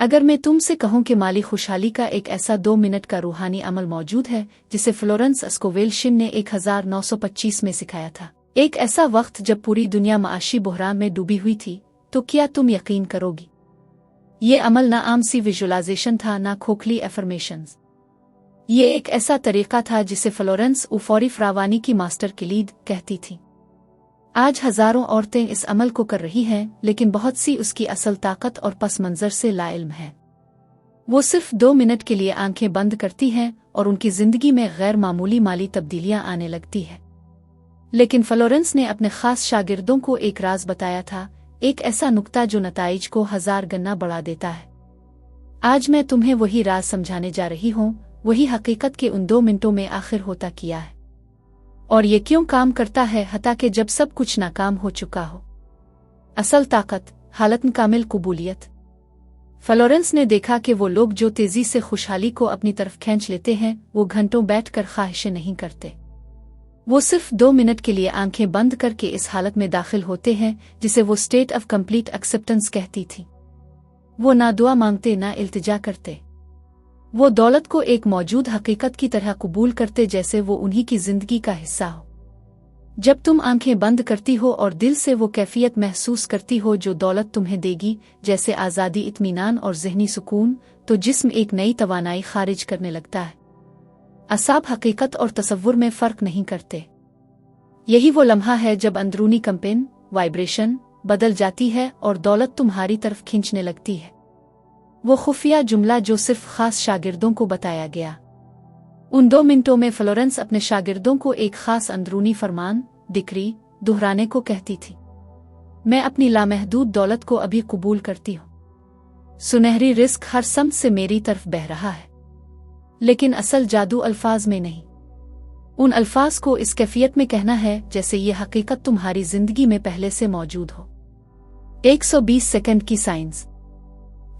اگر میں تم سے کہوں کہ مالی خوشحالی کا ایک ایسا 2 منٹ کا روحانی عمل موجود ہے جسے فلورنس اسکوویل شن نے 1925 میں سکھایا تھا، ایک ایسا وقت جب پوری دنیا معاشی بحران میں ڈوبی ہوئی تھی، تو کیا تم یقین کرو گی؟ یہ عمل نہ عام سی ویژولائزیشن تھا، نہ کھوکھلی ایفرمیشنز۔ یہ ایک ایسا طریقہ تھا جسے فلورنس فوری فراوانی کی ماسٹر کلید کہتی تھی۔ آج ہزاروں عورتیں اس عمل کو کر رہی ہیں، لیکن بہت سی اس کی اصل طاقت اور پس منظر سے لا علم ہیں۔ وہ صرف 2 منٹ کے لیے آنکھیں بند کرتی ہیں اور ان کی زندگی میں غیر معمولی مالی تبدیلیاں آنے لگتی ہیں۔ لیکن فلورنس نے اپنے خاص شاگردوں کو ایک راز بتایا تھا، ایک ایسا نکتہ جو نتائج کو 1000 گنا بڑھا دیتا ہے۔ آج میں تمہیں وہی راز سمجھانے جا رہی ہوں، وہی حقیقت کے ان 2 منٹوں میں آخر ہوتا کیا ہے، اور یہ کیوں کام کرتا ہے حتیٰ کہ جب سب کچھ ناکام ہو چکا ہو۔ اصل طاقت، حالت کامل قبولیت۔ فلورنس نے دیکھا کہ وہ لوگ جو تیزی سے خوشحالی کو اپنی طرف کھینچ لیتے ہیں، وہ گھنٹوں بیٹھ کر خواہشیں نہیں کرتے۔ وہ صرف 2 منٹ کے لیے آنکھیں بند کر کے اس حالت میں داخل ہوتے ہیں جسے وہ اسٹیٹ آف کمپلیٹ ایکسیپٹنس کہتی تھی۔ وہ نہ دعا مانگتے، نہ التجا کرتے۔ وہ دولت کو ایک موجود حقیقت کی طرح قبول کرتے جیسے وہ انہی کی زندگی کا حصہ ہو۔ جب تم آنکھیں بند کرتی ہو اور دل سے وہ کیفیت محسوس کرتی ہو جو دولت تمہیں دے گی، جیسے آزادی، اطمینان اور ذہنی سکون، تو جسم ایک نئی توانائی خارج کرنے لگتا ہے۔ اعصاب حقیقت اور تصور میں فرق نہیں کرتے۔ یہی وہ لمحہ ہے جب اندرونی کمپن، وائبریشن بدل جاتی ہے اور دولت تمہاری طرف کھینچنے لگتی ہے۔ وہ خفیہ جملہ جو صرف خاص شاگردوں کو بتایا گیا۔ ان 2 منٹوں میں فلورنس اپنے شاگردوں کو ایک خاص اندرونی فرمان، ڈکری، دہرانے کو کہتی تھی۔ میں اپنی لامحدود دولت کو ابھی قبول کرتی ہوں۔ سنہری رزق ہر سمت سے میری طرف بہہ رہا ہے۔ لیکن اصل جادو الفاظ میں نہیں، ان الفاظ کو اس کیفیت میں کہنا ہے جیسے یہ حقیقت تمہاری زندگی میں پہلے سے موجود ہو۔ 120 سیکنڈ کی سائنس۔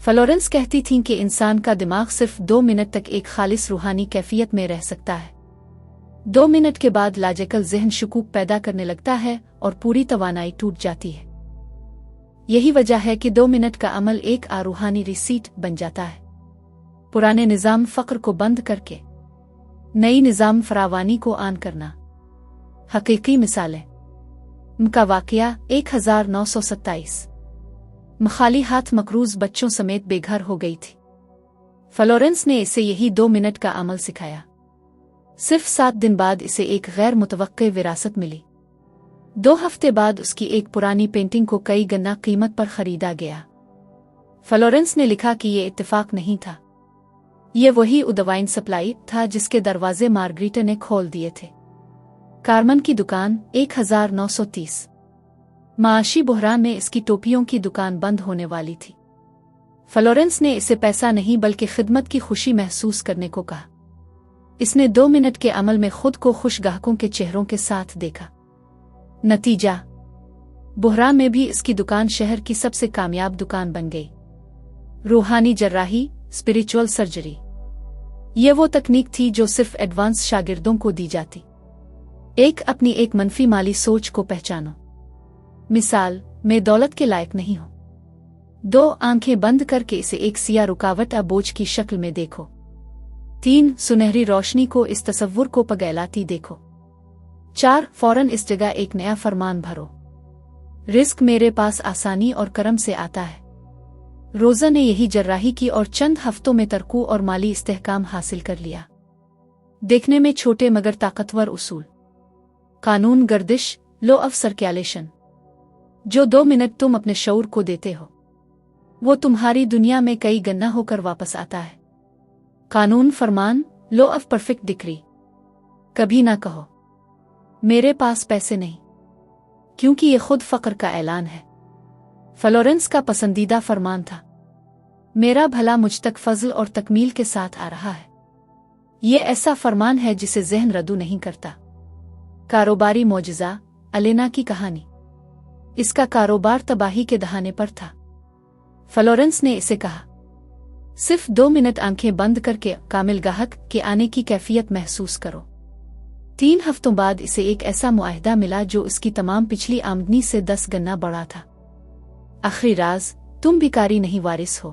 فلورنس کہتی تھیں کہ انسان کا دماغ صرف 2 منٹ تک ایک خالص روحانی کیفیت میں رہ سکتا ہے۔ 2 منٹ کے بعد لاجیکل ذہن شکوک پیدا کرنے لگتا ہے اور پوری توانائی ٹوٹ جاتی ہے۔ یہی وجہ ہے کہ 2 منٹ کا عمل ایک روحانی ریسیٹ بن جاتا ہے۔ پرانے نظام فقر کو بند کر کے نئی نظام فراوانی کو آن کرنا۔ حقیقی مثالیں۔ کا واقعہ 1927۔ خالی ہاتھ مقروض بچوں سمیت بے گھر ہو گئی تھی۔ فلورنس نے اسے یہی 2 منٹ کا عمل سکھایا۔ صرف 7 دن بعد اسے ایک غیر متوقع وراثت ملی۔ 2 ہفتے بعد اس کی ایک پرانی پینٹنگ کو کئی گنا قیمت پر خریدا گیا۔ فلورنس نے لکھا کہ یہ اتفاق نہیں تھا، یہ وہی ڈوائن سپلائی تھا جس کے دروازے مارگریٹا نے کھول دیے تھے۔ کارمن کی دکان 1930۔ معاشی بحران میں اس کی ٹوپیوں کی دکان بند ہونے والی تھی۔ فلورنس نے اسے پیسہ نہیں بلکہ خدمت کی خوشی محسوس کرنے کو کہا۔ اس نے 2 منٹ کے عمل میں خود کو خوش گاہکوں کے چہروں کے ساتھ دیکھا۔ نتیجہ، بحران میں بھی اس کی دکان شہر کی سب سے کامیاب دکان بن گئی۔ روحانی جراحی، اسپریچول سرجری، یہ وہ تکنیک تھی جو صرف ایڈوانس شاگردوں کو دی جاتی۔ اپنی ایک منفی مالی سوچ کو پہچانو۔ مثال، میں دولت کے لائق نہیں ہوں۔ 2 آنکھیں بند کر کے اسے ایک سیاہ رکاوٹ بوجھ کی شکل میں دیکھو۔ 3 سنہری روشنی کو اس تصور کو پگلاتی دیکھو۔ 4 فوراً اس جگہ ایک نیا فرمان بھرو۔ رزق میرے پاس آسانی اور کرم سے آتا ہے۔ روزہ نے یہی جراحی کی اور چند ہفتوں میں ترقی اور مالی استحکام حاصل کر لیا۔ دیکھنے میں چھوٹے مگر طاقتور اصول۔ قانون گردش، لو آف سرکیولیشن۔ جو 2 منٹ تم اپنے شعور کو دیتے ہو، وہ تمہاری دنیا میں کئی گنا ہو کر واپس آتا ہے۔ قانون فرمان، لو آف پرفیکٹ ڈکری۔ کبھی نہ کہو میرے پاس پیسے نہیں، کیونکہ یہ خود فقر کا اعلان ہے۔ فلورنس کا پسندیدہ فرمان تھا، میرا بھلا مجھ تک فضل اور تکمیل کے ساتھ آ رہا ہے۔ یہ ایسا فرمان ہے جسے ذہن ردو نہیں کرتا۔ کاروباری معجزہ، الینا کی کہانی۔ اس کا کاروبار تباہی کے دہانے پر تھا۔ فلورنس نے اسے کہا، صرف 2 منٹ آنکھیں بند کر کے کامل گاہک کے آنے کی کیفیت محسوس کرو۔ 3 ہفتوں بعد اسے ایک ایسا معاہدہ ملا جو اس کی تمام پچھلی آمدنی سے 10 گنا بڑا تھا۔ آخری راز، تم بھکاری نہیں وارث ہو۔